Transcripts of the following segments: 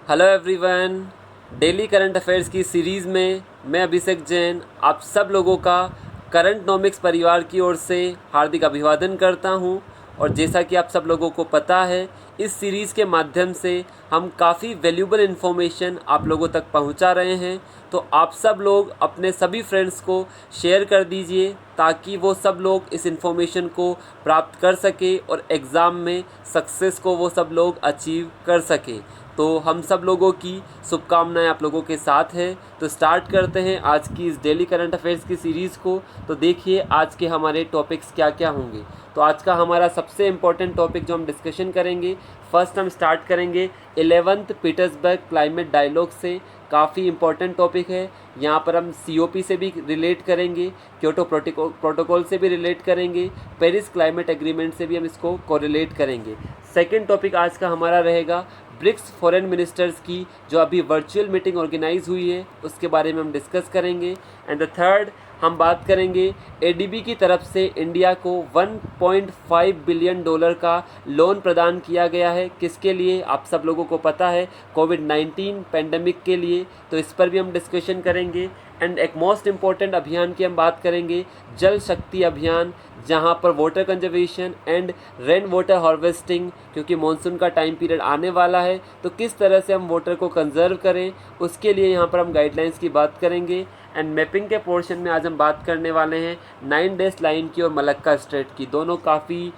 Hello everyone. Daily current affairs की series में मैं अभिषेक जैन आप सब लोगों का करंट नॉमिक्स परिवार की ओर से हार्दिक अभिवादन करता हूं। और जैसा कि आप सब लोगों को पता है, इस सीरीज़ के माध्यम से हम काफ़ी वैल्यूबल इन्फॉर्मेशन आप लोगों तक पहुंचा रहे हैं। तो आप सब लोग अपने सभी फ्रेंड्स को शेयर कर दीजिए ताकि वो सब लोग इस इन्फॉर्मेशन को प्राप्त कर सके और एग्ज़ाम में सक्सेस को वो सब लोग अचीव कर सके। तो हम सब लोगों की शुभकामनाएं आप लोगों के साथ है। तो स्टार्ट करते हैं आज की इस डेली करंट अफेयर्स की सीरीज़ को। तो देखिए आज के हमारे टॉपिक्स क्या क्या होंगे। तो आज का हमारा सबसे इम्पोर्टेंट टॉपिक जो हम डिस्कशन करेंगे, फर्स्ट हम स्टार्ट करेंगे 11th पीटर्सबर्ग क्लाइमेट डायलॉग से। काफ़ी इम्पोर्टेंट टॉपिक है। यहाँ पर हम COP से भी रिलेट करेंगे, क्योटो प्रोटोकॉल से भी रिलेट करेंगे, पेरिस क्लाइमेट एग्रीमेंट से भी हम इसको कोरिलेट करेंगे। सेकेंड टॉपिक आज का हमारा रहेगा ब्रिक्स फॉरेन मिनिस्टर्स की जो अभी वर्चुअल मीटिंग ऑर्गेनाइज हुई है उसके बारे में हम डिस्कस करेंगे। एंड द थर्ड हम बात करेंगे ADB की तरफ से इंडिया को $1.5 बिलियन का लोन प्रदान किया गया है। किसके लिए आप सब लोगों को पता है, कोविड-19 पेंडेमिक के लिए। तो इस पर भी हम डिस्कशन करेंगे। एंड एक मोस्ट इम्पॉर्टेंट अभियान की हम बात करेंगे, जल शक्ति अभियान, जहां पर water conservation and rain water harvesting, क्योंकि मानसून का टाइम पीरियड आने वाला है तो किस तरह से हम वाटर को कंजर्व करें, उसके लिए यहाँ पर हम गाइडलाइंस की बात करेंगे। एंड मैपिंग के पोर्शन में आज हम बात करने वाले हैं 9 डेज लाइन की और मलक्का स्ट्रेट की। दोनों काफ़ी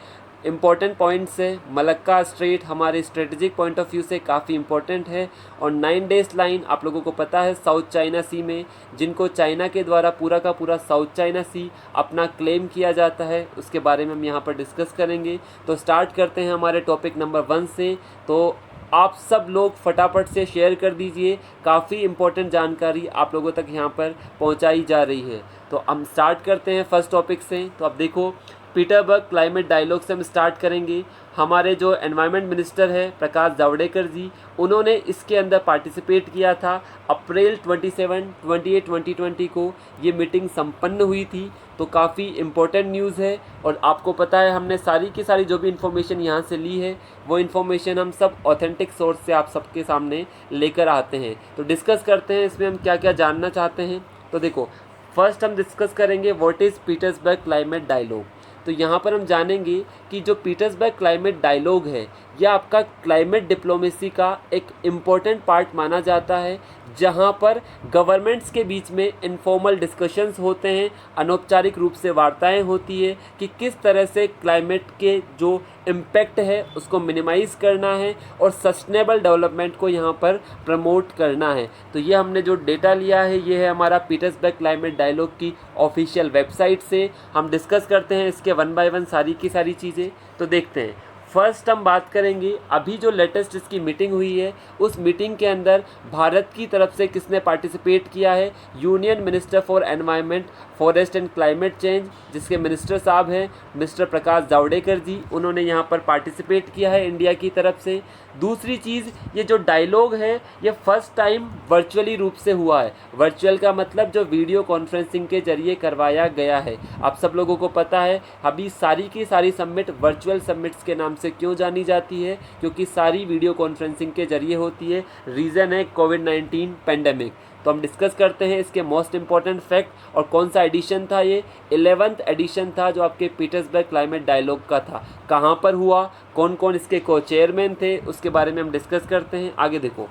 इम्पॉर्टेंट पॉइंट्स है। मलक्का स्ट्रेट हमारे स्ट्रेटजिक पॉइंट ऑफ व्यू से काफ़ी इम्पॉर्टेंट है। और 9 डेज लाइन आप लोगों को पता है साउथ चाइना सी में, जिनको चाइना के द्वारा पूरा का पूरा साउथ चाइना सी अपना क्लेम किया जाता है, उसके बारे में हम यहाँ पर डिस्कस करेंगे। तो स्टार्ट करते हैं हमारे टॉपिक नंबर 1 से। तो आप सब लोग फटाफट से शेयर कर दीजिए, काफ़ी इम्पोर्टेंट जानकारी आप लोगों तक यहाँ पर पहुँचाई जा रही है। तो हम स्टार्ट करते हैं फर्स्ट टॉपिक से। तो अब देखो, पीटरबर्ग क्लाइमेट डायलॉग से हम स्टार्ट करेंगे। हमारे जो एनवायरनमेंट मिनिस्टर है प्रकाश जावड़ेकर जी, उन्होंने इसके अंदर पार्टिसिपेट किया था। अप्रैल 27, 28, 2020 को ये मीटिंग संपन्न हुई थी। तो काफ़ी इम्पोर्टेंट न्यूज़ है। और आपको पता है हमने सारी की सारी जो भी इन्फॉर्मेशन यहाँ से ली है वो इन्फॉर्मेशन हम सब ऑथेंटिक सोर्स से आप सबके सामने लेकर आते हैं। तो डिस्कस करते हैं इसमें हम क्या क्या जानना चाहते हैं। तो देखो, फर्स्ट हम डिस्कस करेंगे what is Petersburg climate dialogue. तो यहाँ पर हम जानेंगे कि जो पीटर्सबर्ग क्लाइमेट डायलॉग है यह आपका क्लाइमेट डिप्लोमेसी का एक इम्पॉर्टेंट पार्ट माना जाता है, जहाँ पर गवर्नमेंट्स के बीच में इनफॉर्मल डिस्कशंस होते हैं, अनौपचारिक रूप से वार्ताएं होती है कि किस तरह से क्लाइमेट के जो इम्पैक्ट है उसको मिनिमाइज़ करना है और सस्टेनेबल डेवलपमेंट को यहाँ पर प्रमोट करना है। तो ये हमने जो डेटा लिया है ये है हमारा पीटर्सबर्ग क्लाइमेट डायलॉग की ऑफिशियल वेबसाइट से। हम डिस्कस करते हैं इसके 1 बाय 1 सारी की सारी चीज़ें। तो देखते हैं, फर्स्ट हम बात करेंगे अभी जो लेटेस्ट इसकी मीटिंग हुई है उस मीटिंग के अंदर भारत की तरफ से किसने पार्टिसिपेट किया है। Union minister for environment, forest and climate change, जिसके मिनिस्टर साहब हैं मिस्टर प्रकाश जावड़ेकर जी, उन्होंने यहाँ पर पार्टिसिपेट किया है इंडिया की तरफ से। दूसरी चीज़, ये जो डायलॉग है ये फर्स्ट टाइम वर्चुअली रूप से हुआ है। वर्चुअल का मतलब जो वीडियो कॉन्फ्रेंसिंग के जरिए करवाया गया है। आप सब लोगों को पता है अभी सारी की सारी समिट वर्चुअल समिट्स के नाम से क्यों जानी जाती है, क्योंकि सारी वीडियो कॉन्फ्रेंसिंग के जरिए होती है। रीज़न है कोविड-19 पेंडेमिक। तो हम डिस्कस करते हैं इसके मोस्ट इंपॉर्टेंट फैक्ट और कौन सा एडिशन था। ये 11th एडिशन था जो आपके पीटर्सबर्ग क्लाइमेट डायलॉग का था। कहाँ पर हुआ, कौन कौन इसके को चेयरमैन थे, उसके बारे में हम डिस्कस करते हैं। आगे देखो,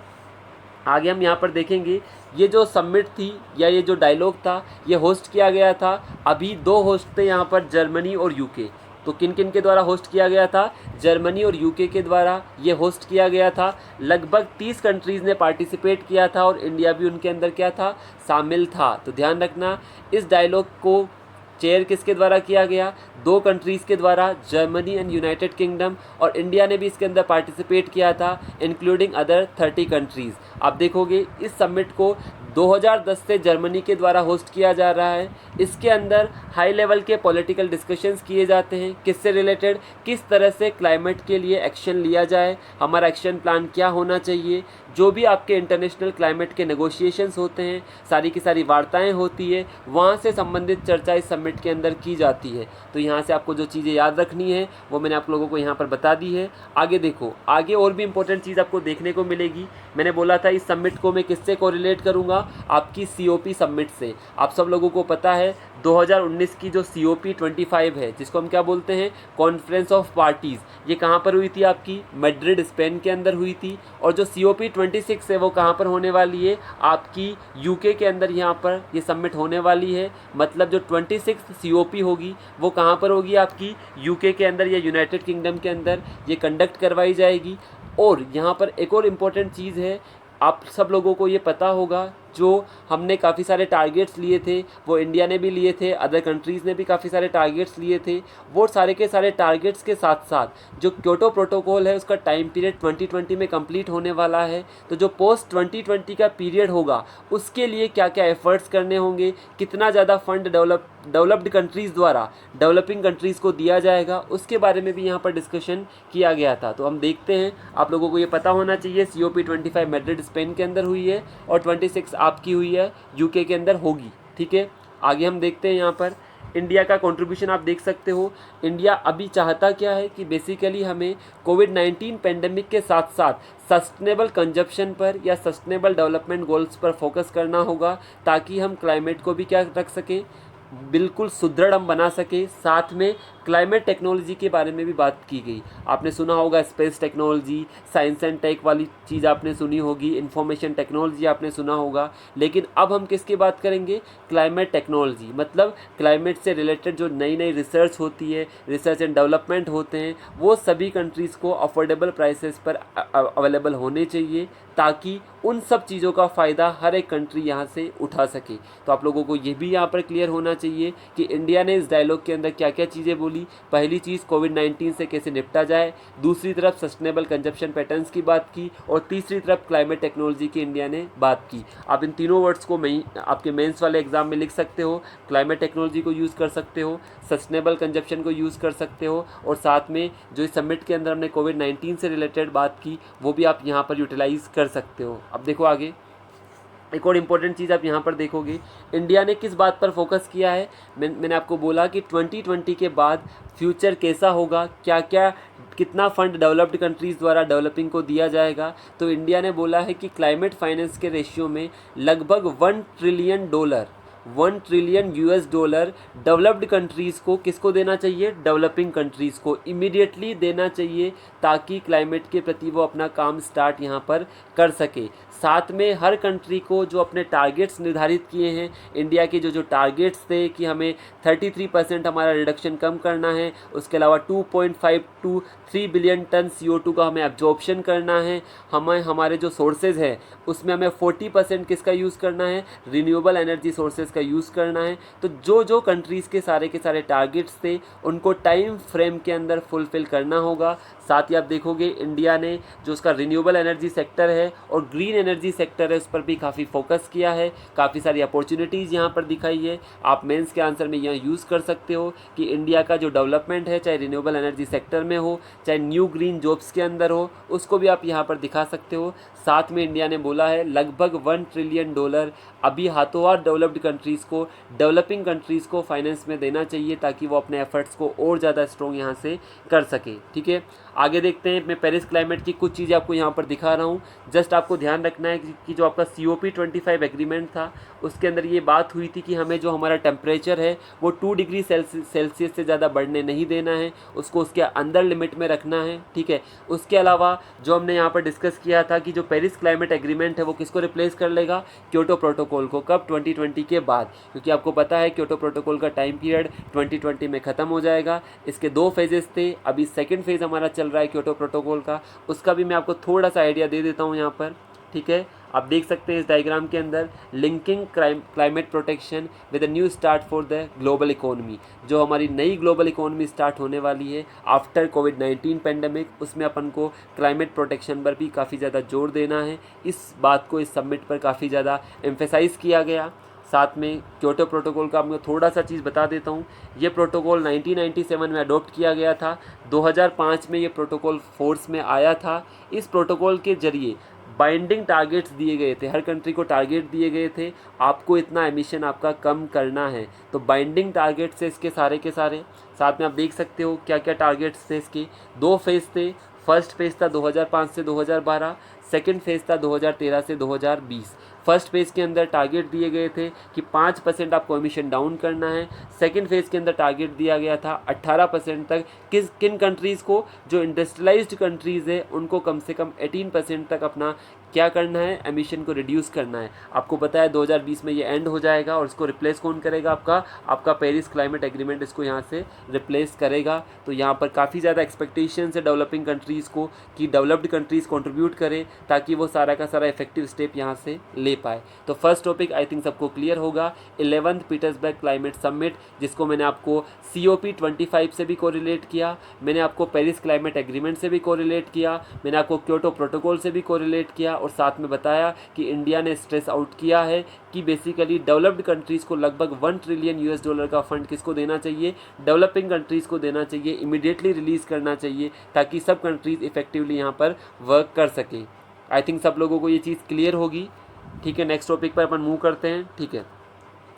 आगे हम यहाँ पर देखेंगे ये जो समिट थी या ये जो डायलॉग था ये होस्ट किया गया था। अभी 2 होस्ट थे यहाँ पर, जर्मनी और यूके। तो किन किन के द्वारा होस्ट किया गया था, जर्मनी और यूके के द्वारा ये होस्ट किया गया था। लगभग 30 कंट्रीज़ ने पार्टिसिपेट किया था और इंडिया भी उनके अंदर क्या था, शामिल था। तो ध्यान रखना, इस डायलॉग को चेयर किसके द्वारा किया गया, 2 कंट्रीज़ के द्वारा, जर्मनी एंड यूनाइटेड किंगडम। और इंडिया ने भी इसके अंदर पार्टिसिपेट किया था इंक्लूडिंग अदर 30 कंट्रीज़। आप देखोगे इस समिट को 2010 से जर्मनी के द्वारा होस्ट किया जा रहा है। इसके अंदर हाई लेवल के पॉलिटिकल डिस्कशंस किए जाते हैं, किससे रिलेटेड, किस तरह से क्लाइमेट के लिए एक्शन लिया जाए, हमारा एक्शन प्लान क्या होना चाहिए, जो भी आपके इंटरनेशनल क्लाइमेट के नेगोशिएशंस होते हैं, सारी की सारी वार्ताएं होती है, वहाँ से संबंधित चर्चा इस समिट के अंदर की जाती है। तो यहाँ से आपको जो चीज़ें याद रखनी है वो मैंने आप लोगों को यहाँ पर बता दी है। आगे देखो, आगे और भी इंपॉर्टेंट चीज़ आपको देखने को मिलेगी। मैंने बोला था इस समिट को मैं किससे कोरिलेट करूँगा, आपकी COP समिट से। आप सब लोगों को पता है 2019 की जो COP 25 है, जिसको हम क्या बोलते हैं, कॉन्फ्रेंस ऑफ पार्टीज़, ये कहाँ पर हुई थी, आपकी मैड्रिड स्पेन के अंदर हुई थी। और जो COP 26 है वो कहाँ पर होने वाली है, आपकी UK के अंदर यहाँ पर ये समिट होने वाली है। मतलब जो 26 COP होगी वो कहाँ पर होगी, आपकी UK के अंदर या यूनाइटेड किंगडम के अंदर ये कंडक्ट करवाई जाएगी। और यहाँ पर एक और इम्पोर्टेंट चीज़ है, आप सब लोगों को ये पता होगा, जो हमने काफ़ी सारे टारगेट्स लिए थे वो इंडिया ने भी लिए थे, अदर कंट्रीज़ ने भी काफ़ी सारे टारगेट्स लिए थे। वो सारे के सारे टारगेट्स के साथ साथ जो क्योटो प्रोटोकॉल है उसका टाइम पीरियड 2020 में कंप्लीट होने वाला है। तो जो पोस्ट 2020 का पीरियड होगा उसके लिए क्या क्या एफर्ट्स करने होंगे, कितना ज़्यादा फंड डेवलप्ड कंट्रीज़ द्वारा डेवलपिंग कंट्रीज़ को दिया जाएगा, उसके बारे में भी यहाँ पर डिस्कशन किया गया था। तो हम देखते हैं, आप लोगों को ये पता होना चाहिए COP 25 मैड्रिड स्पेन के अंदर हुई है और 26 आपकी हुई है UK के अंदर होगी। ठीक है, आगे हम देखते हैं यहाँ पर इंडिया का कंट्रीब्यूशन। आप देख सकते हो इंडिया अभी चाहता क्या है कि बेसिकली हमें कोविड-19 पेंडेमिक के साथ साथ सस्टेनेबल कंजप्शन पर या सस्टेनेबल डेवलपमेंट गोल्स पर फोकस करना होगा, ताकि हम क्लाइमेट को भी क्या रख सकें, बिल्कुल सुदृढ़ हम बना सके। साथ में क्लाइमेट टेक्नोलॉजी के बारे में भी बात की गई। आपने सुना होगा space technology, science and tech वाली चीज़ आपने सुनी होगी, इंफॉर्मेशन टेक्नोलॉजी आपने सुना होगा। लेकिन अब हम किसकी बात करेंगे, क्लाइमेट टेक्नोलॉजी, मतलब क्लाइमेट से रिलेटेड जो नई नई रिसर्च होती है, रिसर्च एंड डेवलपमेंट होते हैं, वो सभी कंट्रीज़ को अफोर्डेबल प्राइसेस पर अवेलेबल होने चाहिए, ताकि उन सब चीज़ों का फ़ायदा हर एक कंट्री यहाँ से उठा सके। तो आप लोगों को ये भी यहाँ पर क्लियर होना चाहिए कि इंडिया ने इस डायलॉग के अंदर क्या क्या चीज़ें बोली। पहली चीज़ कोविड-19 से कैसे निपटा जाए, दूसरी तरफ सस्टेनेबल कंजप्शन पैटर्न्स की बात की, और तीसरी तरफ क्लाइमेट टेक्नोलॉजी की इंडिया ने बात की। आप इन तीनों वर्ड्स को आपके मेंस वाले एग्जाम में लिख सकते हो। क्लाइमेट टेक्नोलॉजी को यूज़ कर सकते हो, सस्टेनेबल कंजप्शन को यूज़ कर सकते हो, और साथ में जो इस समिट के अंदर हमने कोविड-19 से रिलेटेड बात की वो भी आप यहाँ पर यूटिलाइज़ कर सकते हो। अब देखो आगे एक और इम्पोर्टेंट चीज़ आप यहाँ पर देखोगे, इंडिया ने किस बात पर फोकस किया है। मैंने आपको बोला कि 2020 के बाद फ्यूचर कैसा होगा, क्या क्या कितना फंड डेवलप्ड कंट्रीज़ द्वारा डेवलपिंग को दिया जाएगा। तो इंडिया ने बोला है कि क्लाइमेट फाइनेंस के रेशियो में लगभग $1 ट्रिलियन $1 ट्रिलियन डेवलप्ड कंट्रीज़ को किसको देना चाहिए, डेवलपिंग कंट्रीज़ को इमीडिएटली देना चाहिए, ताकि क्लाइमेट के प्रति वो अपना काम स्टार्ट यहाँ पर कर सके। साथ में हर कंट्री को जो अपने टारगेट्स निर्धारित किए हैं, इंडिया के जो टारगेट्स थे कि हमें 33% हमारा रिडक्शन कम करना है, उसके अलावा 2.5 बिलियन टन CO2 का हमें एब्जॉर्प्शन करना है, हमें हमारे जो सोर्सेज हैं उसमें हमें 40% किसका यूज़ करना है, रिन्यूएबल एनर्जी सोर्सेज का यूज़ करना है। तो जो कंट्रीज़ के सारे टारगेट्स थे उनको टाइम फ्रेम के अंदर फुलफ़िल करना होगा। साथ ही आप देखोगे इंडिया ने जो उसका रिन्यूएबल एनर्जी सेक्टर है और ग्रीन एनर्जी सेक्टर है उस पर भी काफ़ी फोकस किया है, काफ़ी सारी अपॉर्चुनिटीज़ यहाँ पर दिखाई है। आप मेंस के आंसर में यहाँ यूज़ कर सकते हो कि इंडिया का जो डेवलपमेंट है, चाहे रिन्यूएबल एनर्जी सेक्टर में हो, चाहे न्यू ग्रीन जॉब्स के अंदर हो, उसको भी आप यहाँ पर दिखा सकते हो। साथ में इंडिया ने बोला है लगभग $1 ट्रिलियन अभी हाथों हाथ डेवलप्ड कंट्रीज़ को, डेवलपिंग कंट्रीज़ को फाइनेंस में देना चाहिए, ताकि वो अपने एफर्ट्स को और ज़्यादा स्ट्रॉन्ग यहाँ से कर सके। ठीक है, आगे देखते हैं। मैं पेरिस क्लाइमेट की कुछ चीज़ें आपको यहाँ पर दिखा रहा हूँ। जस्ट आपको ध्यान रखना है कि जो आपका COP 25 एग्रीमेंट था उसके अंदर ये बात हुई थी कि हमें जो हमारा टेम्परेचर है वो 2 डिग्री सेल्सियस से ज़्यादा बढ़ने नहीं देना है, उसको उसके अंदर लिमिट में रखना है। ठीक है, उसके अलावा जो हमने यहाँ पर डिस्कस किया था कि जो पेरिस क्लाइमेट एग्रीमेंट है वो किसको रिप्लेस कर लेगा, क्योटो प्रोटोकॉल को। कब, 2020 के बाद, क्योंकि आपको पता है क्योटो प्रोटोकॉल का टाइम पीरियड 2020 में ख़त्म हो जाएगा। इसके 2 फेजेस थे, अभी सेकेंड फेज़ हमारा चल रहा है क्योटो प्रोटोकॉल का, उसका भी मैं आपको थोड़ा सा आइडिया दे देता हूँ यहाँ पर। ठीक है, आप देख सकते हैं इस डायग्राम के अंदर linking climate protection with a new start for the global economy. जो हमारी नई ग्लोबल इकोनॉमी स्टार्ट होने वाली है आफ्टर कोविड-19 पेंडेमिक, उसमें अपन को क्लाइमेट प्रोटेक्शन पर भी काफ़ी ज़्यादा जोर देना है। इस बात को इस समिट पर काफ़ी ज़्यादा एम्फेसाइज़ किया गया। साथ में क्योटो प्रोटोकॉल का आपको थोड़ा सा चीज़ बता देता हूँ। ये प्रोटोकॉल 1997 में अडॉप्ट किया गया था। 2005 में ये प्रोटोकॉल फोर्स में आया था। इस प्रोटोकॉल के जरिए बाइंडिंग टारगेट्स दिए गए थे, हर कंट्री को टारगेट दिए गए थे, आपको इतना एमिशन आपका कम करना है। तो बाइंडिंग टारगेट्स से इसके सारे के सारे, साथ में आप देख सकते हो क्या क्या टारगेट्स थे इसके। 2 फेज़ थे। फर्स्ट फेज़ था 2005 से 2012, सेकेंड फेज़ था 2013 से 2020। फर्स्ट फेज़ के अंदर टारगेट दिए गए थे कि 5% आपको एमिशन डाउन करना है। सेकेंड फेज़ के अंदर टारगेट दिया गया था 18% तक। किन कंट्रीज़ को, जो इंडस्ट्रियलाइज्ड कंट्रीज़ है उनको कम से कम 18% तक अपना क्या करना है, एमिशन को रिड्यूस करना है। आपको पता है 2020 में ये एंड हो जाएगा और इसको रिप्लेस कौन करेगा, आपका पेरिस क्लाइमेट एग्रीमेंट इसको यहाँ से रिप्लेस करेगा। तो यहाँ पर काफ़ी ज़्यादा एक्सपेक्टेशंस है डेवलपिंग कंट्रीज़ को कि डेवलप्ड कंट्रीज़ कंट्रीब्यूट करें ताकि वो सारा का सारा इफेक्टिव स्टेप यहाँ से ले पाए। तो फर्स्ट टॉपिक आई थिंक सबको क्लियर होगा। 11th पीटर्सबर्ग क्लाइमेट समिट, जिसको मैंने आपको COP25 से भी कोरिलेट किया, मैंने आपको पेरिस क्लाइमेट एग्रीमेंट से भी कोरिलेट किया, मैंने आपको क्योटो प्रोटोकॉल से भी कोरिलेट किया और साथ में बताया कि इंडिया ने स्ट्रेस आउट किया है कि बेसिकली डेवलप्ड कंट्रीज़ को लगभग $1 ट्रिलियन का फंड किसको देना चाहिए, डेवलपिंग कंट्रीज़ को देना चाहिए, इमीडिएटली रिलीज़ करना चाहिए ताकि सब कंट्रीज़ इफेक्टिवली यहाँ पर वर्क कर सकें। आई थिंक सब लोगों को ये चीज़ क्लियर होगी। ठीक है, नेक्स्ट टॉपिक पर अपन मूव करते हैं। ठीक है,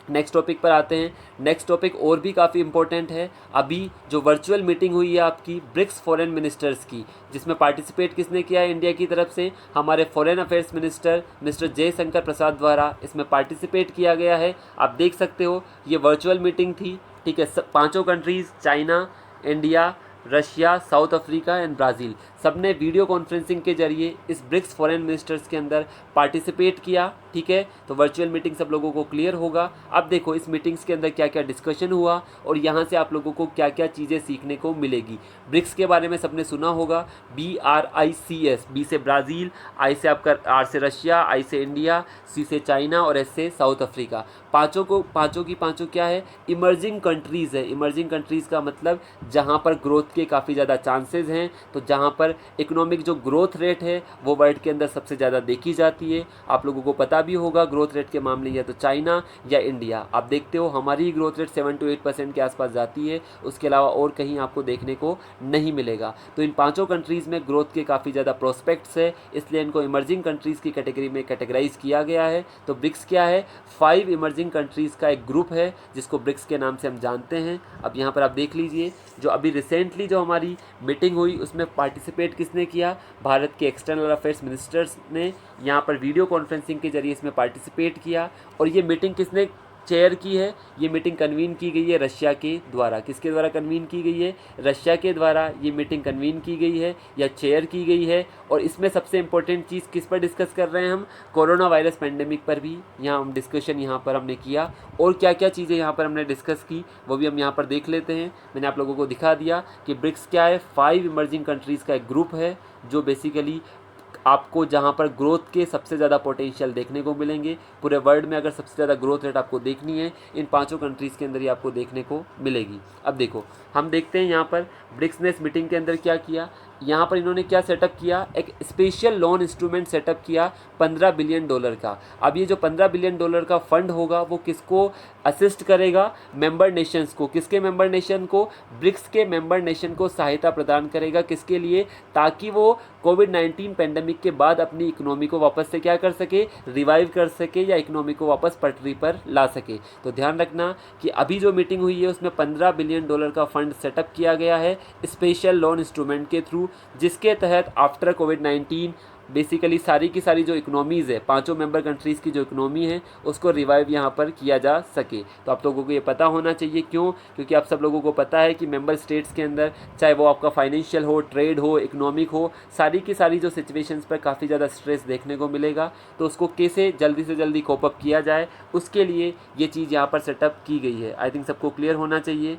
नेक्स्ट टॉपिक पर आते हैं। नेक्स्ट टॉपिक और भी काफ़ी इंपॉर्टेंट है। अभी जो वर्चुअल मीटिंग हुई है आपकी ब्रिक्स फॉरेन मिनिस्टर्स की, जिसमें पार्टिसिपेट किसने किया है इंडिया की तरफ से, हमारे foreign affairs minister mister Jaishankar Prasad द्वारा इसमें पार्टिसिपेट किया गया है। आप देख सकते हो ये वर्चुअल मीटिंग थी। ठीक है, 5 countries China, India, Russia, south Africa and Brazil, सब ने वीडियो कॉन्फ्रेंसिंग के जरिए इस ब्रिक्स फॉरेन मिनिस्टर्स के अंदर पार्टिसिपेट किया। ठीक है, तो वर्चुअल मीटिंग सब लोगों को क्लियर होगा। अब देखो इस मीटिंग्स के अंदर क्या क्या डिस्कशन हुआ और यहाँ से आप लोगों को क्या क्या चीज़ें सीखने को मिलेगी। ब्रिक्स के बारे में सबने सुना होगा, BRICS, B से ब्राज़ील, I से आपका, R से रशिया, I से इंडिया, C से चाइना और S से साउथ अफ्रीका। पाँचों की क्या है, इमर्जिंग कंट्रीज़ है। इमर्जिंग कंट्रीज़ का मतलब जहाँ पर ग्रोथ के काफ़ी ज़्यादा चांसेस हैं, तो जहाँ पर इकोनॉमिक जो ग्रोथ रेट है वो वर्ल्ड के अंदर सबसे ज़्यादा देखी जाती है। आप लोगों को पता भी होगा ग्रोथ रेट के मामले या तो चाइना या इंडिया। आप देखते हो हमारी ग्रोथ रेट 7 to 8% के आसपास जाती है, उसके अलावा और कहीं आपको देखने को नहीं मिलेगा। तो इन 5 कंट्रीज़ में ग्रोथ के काफ़ी ज़्यादा प्रोस्पेक्ट्स है, इसलिए इनको इमर्जिंग कंट्रीज़ की कैटेगरी में कैटेगराइज किया गया है। तो ब्रिक्स क्या है, 5 इमर्जिंग कंट्रीज़ का एक ग्रुप है जिसको ब्रिक्स के नाम से हम जानते हैं। अब यहाँ पर आप देख लीजिए, जो अभी रिसेंटली जो हमारी मीटिंग हुई उसमें पार्टिसिपेट किसने किया, भारत के एक्सटर्नल अफेयर्स मिनिस्टर्स ने यहाँ पर वीडियो कॉन्फ्रेंसिंग के जरिए इसमें पार्टिसिपेट किया। और ये मीटिंग किसने चेयर की है, ये मीटिंग कन्वीन की गई है रशिया के द्वारा। किसके द्वारा कन्वीन की गई है, रशिया के द्वारा ये मीटिंग कन्वीन की गई है या चेयर की गई है। और इसमें सबसे इम्पोर्टेंट चीज़ किस पर डिस्कस कर रहे हैं हम, कोरोना वायरस पेंडेमिक पर भी यहाँ हम डिस्कशन यहाँ पर हमने किया। और क्या क्या चीज़ें यहाँ पर हमने डिस्कस की वो भी हम यहाँ पर देख लेते हैं। मैंने आप लोगों को दिखा दिया कि ब्रिक्स क्या है, 5 इमर्जिंग कंट्रीज़ का एक ग्रुप है जो बेसिकली आपको जहाँ पर ग्रोथ के सबसे ज़्यादा पोटेंशियल देखने को मिलेंगे। पूरे वर्ल्ड में अगर सबसे ज़्यादा ग्रोथ रेट आपको देखनी है, इन 5 कंट्रीज़ के अंदर ही आपको देखने को मिलेगी। अब देखो हम देखते हैं यहाँ पर ब्रिक्स ने इस मीटिंग के अंदर क्या किया। यहाँ पर इन्होंने क्या सेटअप किया, एक स्पेशल लोन इंस्ट्रूमेंट सेटअप किया $15 बिलियन का। अब ये जो $15 बिलियन का फंड होगा वो किसको असिस्ट करेगा, मेंबर नेशंस को। किसके मेंबर नेशन को, ब्रिक्स के मेंबर नेशन को सहायता प्रदान करेगा। किसके लिए, ताकि वो कोविड-19 पेंडेमिक के बाद अपनी इकोनॉमी को वापस से क्या कर सके, रिवाइव कर सके या इकोनॉमी को वापस पटरी पर ला सके। तो ध्यान रखना कि अभी जो मीटिंग हुई है उसमें $15 बिलियन का फंड सेटअप किया गया है स्पेशल लोन इंस्ट्रूमेंट के थ्रू, जिसके तहत आफ्टर कोविड-19 बेसिकली सारी की सारी जो इकोनॉमीज़ है, 5 मेंबर कंट्रीज़ की जो इकोनॉमी है उसको रिवाइव यहाँ पर किया जा सके। तो आप लोगों को ये पता होना चाहिए, क्यों, क्योंकि आप सब लोगों को पता है कि मेंबर स्टेट्स के अंदर चाहे वो आपका फाइनेंशियल हो, ट्रेड हो, इकोनॉमिक हो, सारी की सारी जो सिचुएशंस पर काफ़ी ज़्यादा स्ट्रेस देखने को मिलेगा। तो उसको कैसे जल्दी से जल्दी कोप अप किया जाए, उसके लिए ये चीज़ यहाँ पर सेटअप की गई है। आई थिंक सबको क्लियर होना चाहिए।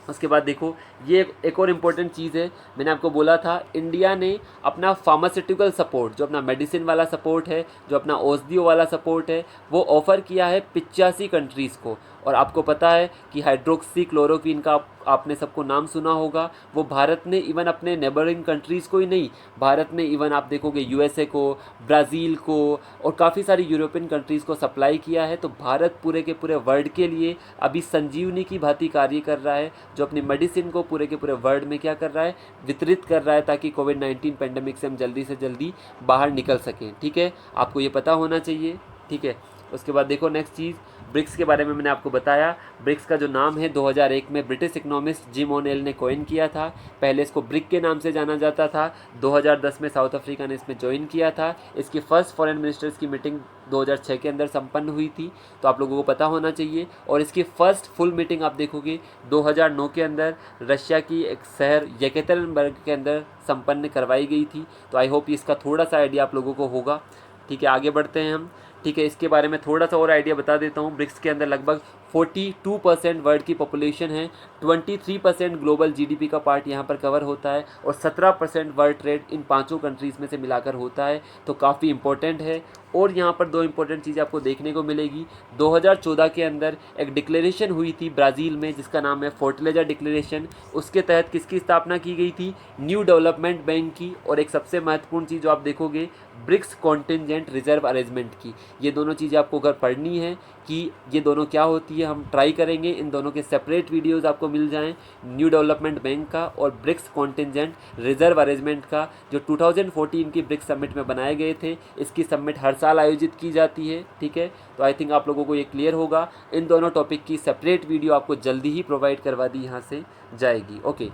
उसके बाद देखो, ये एक और इम्पोर्टेंट चीज़ है, मैंने आपको बोला था इंडिया ने अपना फार्मास्यूटिकल सपोर्ट, जो अपना मेडिसिन वाला सपोर्ट है, जो अपना औषधियों वाला सपोर्ट है, वो ऑफ़र किया है 85 कंट्रीज़ को। और आपको पता है कि हाइड्रोक्सी क्लोरोक्वीन का आपने सबको नाम सुना होगा, वो भारत ने इवन अपने नेबरिंग कंट्रीज़ को ही नहीं, भारत ने इवन आप देखोगे यूएसए को, ब्राज़ील को और काफ़ी सारी यूरोपियन कंट्रीज़ को सप्लाई किया है। तो भारत पूरे के पूरे वर्ल्ड के लिए अभी संजीवनी की भांति कार्य कर रहा है, जो अपनी मेडिसिन को पूरे के पूरे वर्ल्ड में क्या कर रहा है, वितरित कर रहा है, ताकि कोविड-19 पेंडेमिक से हम जल्दी से जल्दी बाहर निकल सकें। ठीक है, आपको ये पता होना चाहिए। ठीक है, उसके बाद देखो नेक्स्ट चीज़, ब्रिक्स के बारे में मैंने आपको बताया। ब्रिक्स का जो नाम है 2001 में ब्रिटिश इकोनॉमिस्ट जिम ओनेल ने कॉइन किया था। पहले इसको ब्रिक के नाम से जाना जाता था। 2010 में साउथ अफ्रीका ने इसमें ज्वाइन किया था। इसकी फर्स्ट फॉरेन मिनिस्टर्स की मीटिंग 2006 के अंदर संपन्न हुई थी, तो आप लोगों को पता होना चाहिए। और इसकी फर्स्ट फुल मीटिंग आप देखोगे 2009 के अंदर रशिया की एक शहर येकेतेरिनबर्ग के अंदर संपन्न करवाई गई थी। तो आई होप इसका थोड़ा सा आइडिया आप लोगों को होगा। ठीक है, आगे बढ़ते हैं हम। ठीक है, इसके बारे में थोड़ा सा और आइडिया बता देता हूँ। ब्रिक्स के अंदर लगभग 42% वर्ल्ड की पॉपुलेशन है, 23% ग्लोबल जीडीपी का पार्ट यहाँ पर कवर होता है और 17% वर्ल्ड ट्रेड इन पांचों कंट्रीज़ में से मिलाकर होता है। तो काफ़ी इंपॉर्टेंट है। और यहाँ पर दो इंपॉर्टेंट चीज़ें आपको देखने को मिलेगी। 2014 के अंदर एक डिक्लेरेशन हुई थी ब्राज़ील में, जिसका नाम है फोर्टलेजा डिक्लेरेशन। उसके तहत किसकी स्थापना की गई थी, न्यू डेवलपमेंट बैंक की। और एक सबसे महत्वपूर्ण चीज़ जो आप देखोगे, ब्रिक्स कॉन्टिजेंट रिजर्व अरेंजमेंट की। ये दोनों चीज़ें आपको अगर पढ़नी है कि ये दोनों क्या होती है, हम ट्राई करेंगे इन दोनों के सेपरेट वीडियोस आपको मिल जाएं, न्यू डेवलपमेंट बैंक का और ब्रिक्स कॉन्टिजेंट रिजर्व अरेंजमेंट का, जो 2014 की ब्रिक्स समिट में बनाए गए थे। इसकी समिट हर साल आयोजित की जाती है। ठीक है, तो आई थिंक आप लोगों को ये क्लियर होगा। इन दोनों टॉपिक की सेपरेट वीडियो आपको जल्दी ही प्रोवाइड करवा दी यहाँ से जाएगी। ओके,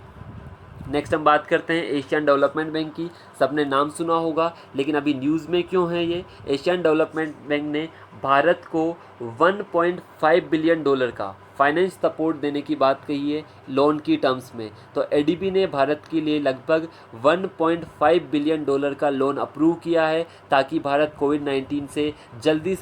नेक्स्ट हम बात करते हैं एशियन डेवलपमेंट बैंक की। सबने नाम सुना होगा, लेकिन अभी न्यूज़ में क्यों है ये। एशियन डेवलपमेंट बैंक ने भारत को $1.5 बिलियन का फाइनेंस सपोर्ट देने की बात कही है लोन की टर्म्स में। तो एडीबी ने भारत के लिए लगभग $1.5 बिलियन का लोन अप्रूव किया है, ताकि भारत कोविड-19 से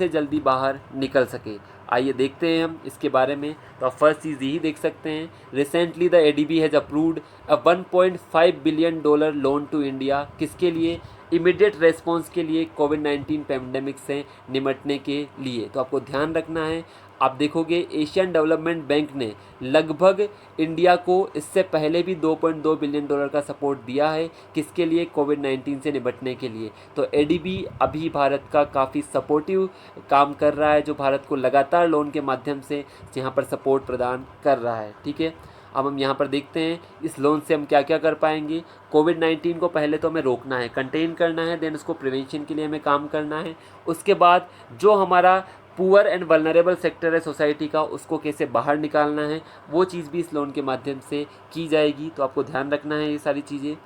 जल्दी बाहर निकल सके। आइए देखते हैं हम इसके बारे में। तो आप फर्स्ट चीज़ यही देख सकते हैं, recently the ADB has approved a $1.5 billion loan to India. किसके लिए, इमीडिएट रेस्पॉन्स के लिए, कोविड-19 पेंडेमिक से निपटने के लिए। तो आपको ध्यान रखना है। आप देखोगे एशियन डेवलपमेंट बैंक ने लगभग इंडिया को इससे पहले भी $2.2 बिलियन का सपोर्ट दिया है। किसके लिए, कोविड-19 से निपटने के लिए। तो एडीबी अभी भारत का काफ़ी सपोर्टिव काम कर रहा है, जो भारत को लगातार लोन के माध्यम से यहाँ पर सपोर्ट प्रदान कर रहा है। ठीक है, अब हम यहाँ पर देखते हैं इस लोन से हम क्या क्या कर पाएंगे। कोविड-19 को पहले तो हमें रोकना है, कंटेन करना है, देन उसको प्रिवेंशन के लिए हमें काम करना है। उसके बाद जो हमारा पुअर एंड वल्नरेबल सेक्टर है सोसाइटी का, उसको कैसे बाहर निकालना है, वो चीज़ भी इस लोन के माध्यम से की जाएगी। तो आपको ध्यान रखना है ये सारी चीज़ें।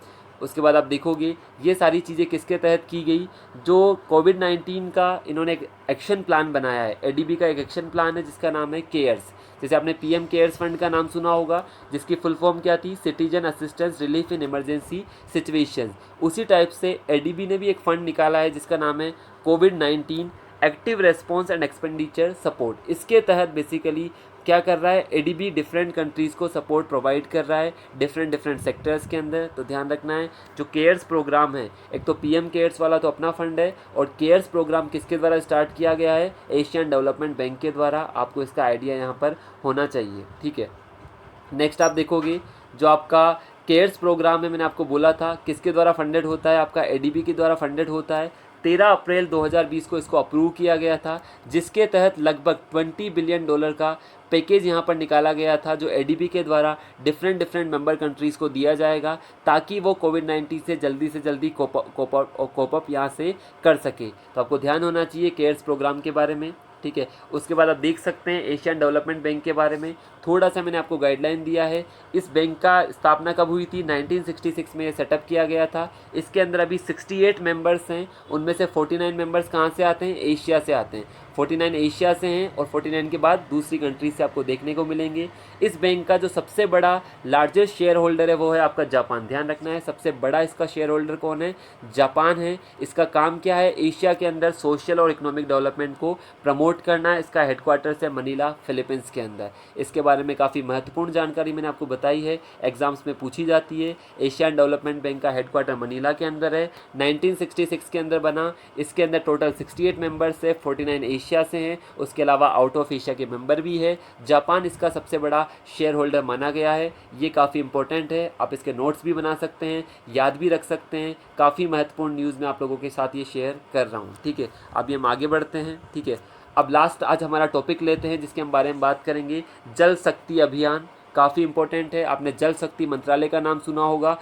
उसके बाद आप देखोगे ये सारी चीज़ें किसके तहत की गई, जो कोविड-19 का इन्होंने एक एक्शन प्लान बनाया है। एडीबी का एक एक्शन प्लान है जिसका नाम है केयर्स। जैसे आपने पीएम केयर्स फंड का नाम सुना होगा, जिसकी फुल फॉर्म क्या थी, citizen assistance relief in emergency situation. उसी टाइप से एडीबी ने भी एक फ़ंड निकाला है जिसका नाम है कोविड-19 active response and expenditure support. इसके तहत बेसिकली क्या कर रहा है, एडीबी डिफरेंट कंट्रीज़ को सपोर्ट प्रोवाइड कर रहा है डिफरेंट सेक्टर्स के अंदर। तो ध्यान रखना है, जो केयर्स प्रोग्राम है, एक तो पीएम केयर्स वाला तो अपना फंड है, और केयर्स प्रोग्राम किसके द्वारा स्टार्ट किया गया है, एशियन डेवलपमेंट बैंक के द्वारा। आपको इसका आइडिया यहाँ पर होना चाहिए। ठीक है, नेक्स्ट आप देखोगे जो आपका केयर्स प्रोग्राम है, मैंने आपको बोला था किसके द्वारा फंडेड होता है, आपका एडीबी के द्वारा फंडेड होता है। 13 अप्रैल 2020 को इसको अप्रूव किया गया था, जिसके तहत लगभग $20 बिलियन का पैकेज यहाँ पर निकाला गया था, जो एडीबी के द्वारा डिफरेंट मेंबर कंट्रीज़ को दिया जाएगा, ताकि वो कोविड-19 से जल्दी कोप अप यहाँ से कर सके। तो आपको ध्यान होना चाहिए केयर्स प्रोग्राम के बारे में। ठीक है, उसके बाद आप देख सकते हैं एशियन डेवलपमेंट बैंक के बारे में थोड़ा सा मैंने आपको गाइडलाइन दिया है। इस बैंक का स्थापना कब हुई थी, 1966 में ये सेटअप किया गया था। इसके अंदर अभी 68 मेंबर्स हैं, उनमें से 49 मेंबर्स कहाँ से आते हैं, एशिया से आते हैं। 49 एशिया से हैं और 49 के बाद दूसरी कंट्री से आपको देखने को मिलेंगे। इस बैंक का जो सबसे बड़ा लार्जेस्ट शेयर होल्डर है वो है आपका जापान। ध्यान रखना है, सबसे बड़ा इसका शेयर होल्डर कौन है, जापान है। इसका काम क्या है, एशिया के अंदर सोशल और इकोनॉमिक डेवलपमेंट को प्रमोट प्रमोट करना है। इसका हेडक्वार्टर्स है मनीला, फिलीपींस के अंदर। इसके बारे में काफ़ी महत्वपूर्ण जानकारी मैंने आपको बताई है, एग्जाम्स में पूछी जाती है। एशियन डेवलपमेंट बैंक का हेडक्वार्टर मनीला के अंदर है, 1966 के अंदर बना। इसके अंदर टोटल 68 मेंबर्स है, 49 एशिया से हैं, उसके अलावा आउट ऑफ एशिया के मेंबर भी है। जापान इसका सबसे बड़ा शेयर होल्डर माना गया है। ये काफ़ी इंपॉर्टेंट है, आप इसके नोट्स भी बना सकते हैं, याद भी रख सकते हैं। काफ़ी महत्वपूर्ण न्यूज़ मैं आप लोगों के साथ ये शेयर कर रहा हूँ, ठीक है। अभी हम आगे बढ़ते हैं, ठीक है। अब लास्ट आज हमारा टॉपिक लेते हैं जिसके हम बारे में बात करेंगे, जल शक्ति अभियान। काफ़ी इंपॉर्टेंट है, आपने जल शक्ति मंत्रालय का नाम सुना होगा,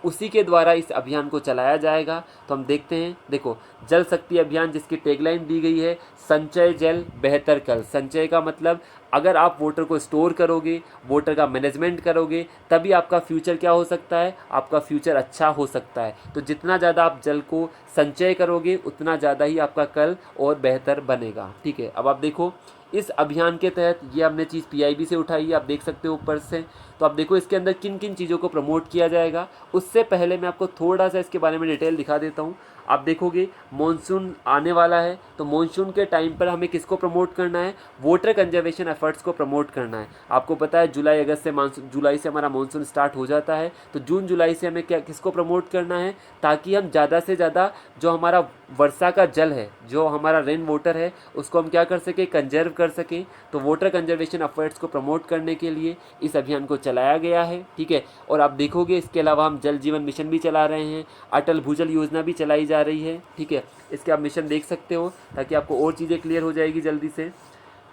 उसी के द्वारा इस अभियान को चलाया जाएगा। तो हम देखते हैं, देखो जल शक्ति अभियान जिसकी टैगलाइन दी गई है, संचय जल बेहतर कल। संचय का मतलब अगर आप वाटर को स्टोर करोगे, वाटर का मैनेजमेंट करोगे, तभी आपका फ्यूचर क्या हो सकता है, आपका फ्यूचर अच्छा हो सकता है। तो जितना ज़्यादा आप जल को संचय करोगे उतना ज़्यादा ही आपका कल और बेहतर बनेगा, ठीक है। अब आप देखो इस अभियान के तहत ये हमने चीज़ पीआईबी से उठाई है, आप देख सकते हो ऊपर से। तो आप देखो इसके अंदर किन किन चीज़ों को प्रमोट किया जाएगा। उससे पहले मैं आपको थोड़ा सा इसके बारे में डिटेल दिखा देता हूँ। आप देखोगे मानसून आने वाला है, तो मानसून के टाइम पर हमें किसको प्रमोट करना है, वाटर कंजर्वेशन एफर्ट्स को प्रमोट करना है। आपको पता है जुलाई अगस्त से मानसून, जुलाई से हमारा मानसून स्टार्ट हो जाता है, तो जून जुलाई से हमें क्या किसको प्रमोट करना है, ताकि हम ज़्यादा से ज़्यादा जो हमारा वर्षा का जल है, जो हमारा रेन वाटर है, उसको हम क्या कर सकें, कंजर्व कर सकें। तो वाटर कंजर्वेशन एफर्ट्स को प्रमोट करने के लिए इस अभियान को चलाया गया है, ठीक है। और आप देखोगे इसके अलावा हम जल जीवन मिशन भी चला रहे हैं, अटल भूजल योजना भी चलाई जा रही है, ठीक है। इसके आप मिशन देख सकते हो ताकि आपको और चीज़ें क्लियर हो जाएगी जल्दी से।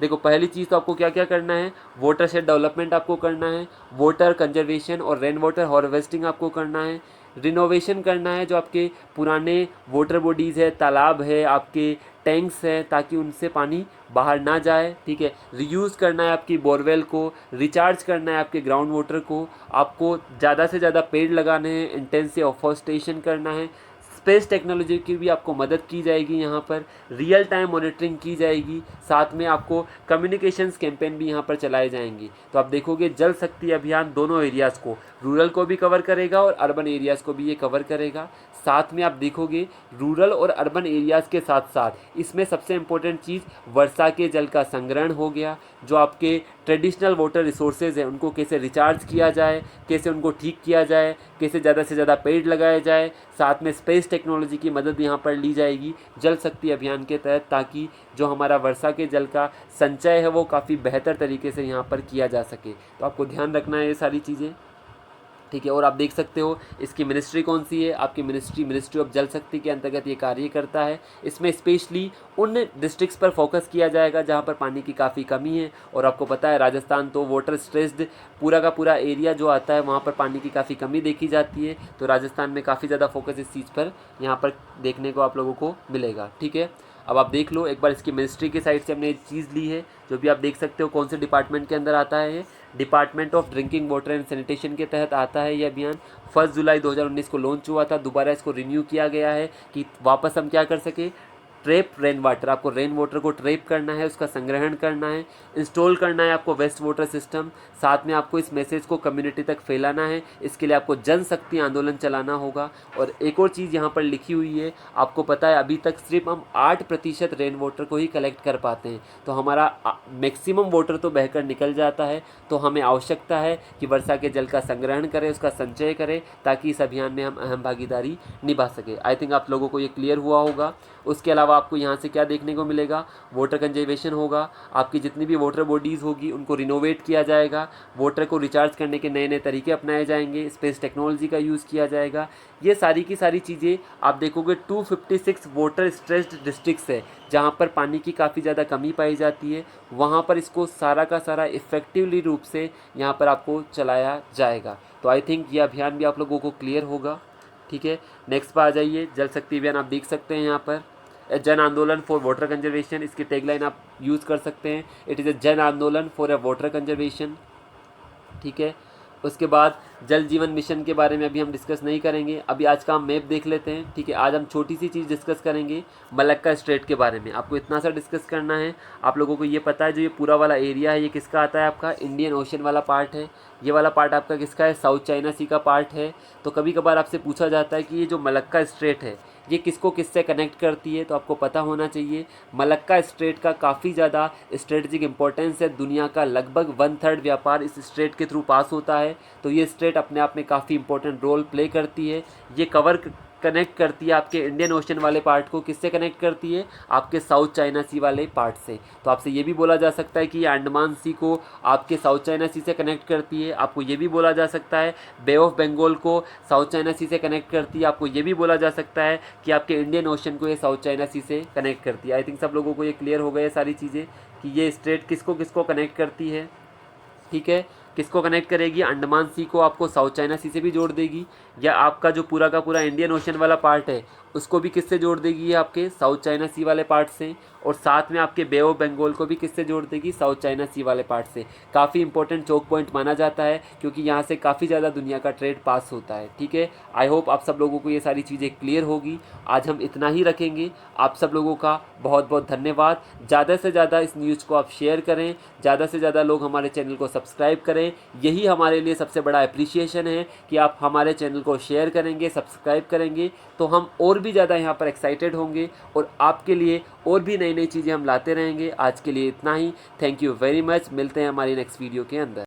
देखो पहली चीज़ तो आपको क्या क्या करना है, वाटर शेड डेवलपमेंट आपको करना है, वाटर कंजर्वेशन और रेन वाटर हार्वेस्टिंग आपको करना है, रिनोवेशन करना है जो आपके पुराने वाटर बॉडीज़ है, तालाब है, आपके टैंक्स हैं, ताकि उनसे पानी बाहर ना जाए, ठीक है। रीयूज़ करना है आपकी बोरवेल को, रिचार्ज करना है आपके ग्राउंड वाटर को, आपको ज़्यादा से ज़्यादा पेड़ लगाने हैं, इंटेंसिव अफॉरेस्टेशन करना है। स्पेस टेक्नोलॉजी की भी आपको मदद की जाएगी, यहाँ पर रियल टाइम मॉनिटरिंग की जाएगी, साथ में आपको कम्युनिकेशंस कैंपेन भी यहाँ पर चलाए जाएंगे। तो आप देखोगे जल शक्ति अभियान दोनों एरियाज़ को, रूरल को भी कवर करेगा और अर्बन एरियाज़ को भी ये कवर करेगा। साथ में आप देखोगे रूरल और अर्बन एरियाज़ के साथ साथ इसमें सबसे इम्पोर्टेंट चीज़ वर्षा के जल का संग्रहण हो गया। जो आपके ट्रेडिशनल वाटर रिसोर्सेज हैं उनको कैसे रिचार्ज किया जाए, कैसे उनको ठीक किया जाए, कैसे ज़्यादा से ज़्यादा पेड़ लगाए जाए। साथ में स्पेस टेक्नोलॉजी की मदद यहाँ पर ली जाएगी जल शक्ति अभियान के तहत, ताकि जो हमारा वर्षा के जल का संचय है वो काफ़ी बेहतर तरीके से यहाँ पर किया जा सके। तो आपको ध्यान रखना है ये सारी चीज़ें, ठीक है। और आप देख सकते हो इसकी मिनिस्ट्री कौन सी है, आपकी मिनिस्ट्री ऑफ जल शक्ति के अंतर्गत ये कार्य करता है। इसमें स्पेशली उन डिस्ट्रिक्ट्स पर फोकस किया जाएगा जहाँ पर पानी की काफ़ी कमी है। और आपको पता है राजस्थान तो वाटर स्ट्रेस्ड पूरा का पूरा एरिया जो आता है, वहाँ पर पानी की काफ़ी कमी देखी जाती है। तो राजस्थान में काफ़ी ज़्यादा फोकस इस चीज़ पर यहाँ पर देखने को आप लोगों को मिलेगा, ठीक है। अब आप देख लो एक बार इसकी मिनिस्ट्री की साइड से हमने एक चीज़ ली है, जो भी आप देख सकते हो कौन से डिपार्टमेंट के अंदर आता है। ये department of drinking water and sanitation के तहत आता है। ये अभियान 1 जुलाई 2019 को लॉन्च हुआ था, दोबारा इसको रिन्यू किया गया है कि वापस हम क्या कर सके, ट्रैप रेन वाटर, आपको रेन वाटर को ट्रैप करना है, उसका संग्रहण करना है, इंस्टॉल करना है आपको वेस्ट वाटर सिस्टम। साथ में आपको इस मैसेज को कम्युनिटी तक फैलाना है, इसके लिए आपको जन शक्ति आंदोलन चलाना होगा। और एक और चीज़ यहाँ पर लिखी हुई है, आपको पता है अभी तक सिर्फ हम 8% रेन वाटर को ही कलेक्ट कर पाते हैं, तो हमारा मैक्सिमम वाटर तो बहकर निकल जाता है। तो हमें आवश्यकता है कि वर्षा के जल का संग्रहण करें, उसका संचय करें, ताकि इस अभियान में हम अहम भागीदारी निभा सके। आई थिंक आप लोगों को ये क्लियर हुआ होगा। उसके अलावा आपको यहाँ से क्या देखने को मिलेगा, वाटर कंजर्वेशन होगा, आपकी जितनी भी वाटर बॉडीज़ होगी उनको रिनोवेट किया जाएगा, वाटर को रिचार्ज करने के नए नए तरीके अपनाए जाएंगे, स्पेस टेक्नोलॉजी का यूज़ किया जाएगा। ये सारी की सारी चीज़ें आप देखोगे 256 वाटर स्ट्रेस्ड डिस्ट्रिक्ट्स है जहाँ पर पानी की काफ़ी ज़्यादा कमी पाई जाती है, वहाँ पर इसको सारा का सारा इफ़ेक्टिवली रूप से यहाँ पर आपको चलाया जाएगा। तो आई थिंक ये अभियान भी आप लोगों को क्लियर होगा, ठीक है। नेक्स्ट पर आ जाइए, जल शक्ति अभियान आप देख सकते हैं यहाँ पर जन आंदोलन फॉर वाटर कंजर्वेशन, इसकी टैगलाइन आप यूज़ कर सकते हैं, इट इज़ अ जन आंदोलन फॉर अ वाटर कंजर्वेशन, ठीक है। उसके बाद जल जीवन मिशन के बारे में अभी हम डिस्कस नहीं करेंगे। अभी आज का हम मैप देख लेते हैं, ठीक है। आज हम छोटी सी चीज़ डिस्कस करेंगे मलक्का स्ट्रेट के बारे में। आपको इतना सा डिस्कस करना है, आप लोगों को ये पता है जो ये पूरा वाला एरिया है ये किसका आता है, आपका इंडियन ओशन वाला पार्ट है। ये वाला पार्ट आपका किसका है, साउथ चाइना सी का पार्ट है। तो कभी कभार आपसे पूछा जाता है कि ये जो मलक्का स्ट्रेट है ये किसको किससे कनेक्ट करती है, तो आपको पता होना चाहिए मलक्का स्ट्रेट का काफ़ी ज़्यादा स्ट्रेटजिक इंपॉर्टेंस है। दुनिया का लगभग 1/3 व्यापार इस स्ट्रेट के थ्रू पास होता है। तो ये स्ट्रेट अपने आप में काफ़ी इंपॉर्टेंट रोल प्ले करती है। ये कनेक्ट करती है आपके इंडियन ओशन वाले पार्ट को, किससे कनेक्ट करती है, आपके साउथ चाइना सी वाले पार्ट से। तो आपसे ये भी बोला जा सकता है कि ये अंडमान सी को आपके साउथ चाइना सी से कनेक्ट करती है। आपको ये भी बोला जा सकता है बे ऑफ बंगाल को साउथ चाइना सी से कनेक्ट करती है। आपको ये भी बोला जा सकता है कि आपके इंडियन ओशन को ये साउथ चाइना सी से कनेक्ट करती है। आई थिंक सब लोगों को ये क्लियर हो गए सारी चीज़ें कि ये स्ट्रेट किसको किसको कनेक्ट करती है, ठीक है। किसको कनेक्ट करेगी, अंडमान सी को आपको साउथ चाइना सी से भी जोड़ देगी, या आपका जो पूरा का पूरा इंडियन ओशन वाला पार्ट है उसको भी किससे जोड़ देगी, ये आपके साउथ चाइना सी वाले पार्ट से। और साथ में आपके बे ऑफ बंगाल को भी किससे जोड़ देगी, साउथ चाइना सी वाले पार्ट से। काफ़ी इंपॉर्टेंट चौक पॉइंट माना जाता है क्योंकि यहाँ से काफ़ी ज़्यादा दुनिया का ट्रेड पास होता है, ठीक है। आई होप आप सब लोगों को ये सारी चीज़ें क्लियर होगी। आज हम इतना ही रखेंगे। आप सब लोगों का बहुत बहुत धन्यवाद। ज़्यादा से ज़्यादा इस न्यूज़ को आप शेयर करें, ज़्यादा से ज़्यादा लोग हमारे चैनल को सब्सक्राइब करें। यही हमारे लिए सबसे बड़ा अप्रिसिएशन है कि आप हमारे चैनल को शेयर करेंगे, सब्सक्राइब करेंगे, तो हम और भी ज़्यादा यहाँ पर एक्साइटेड होंगे और आपके लिए और भी नई नई चीज़ें हम लाते रहेंगे। आज के लिए इतना ही। Thank you very much. मिलते हैं हमारी नेक्स्ट वीडियो के अंदर।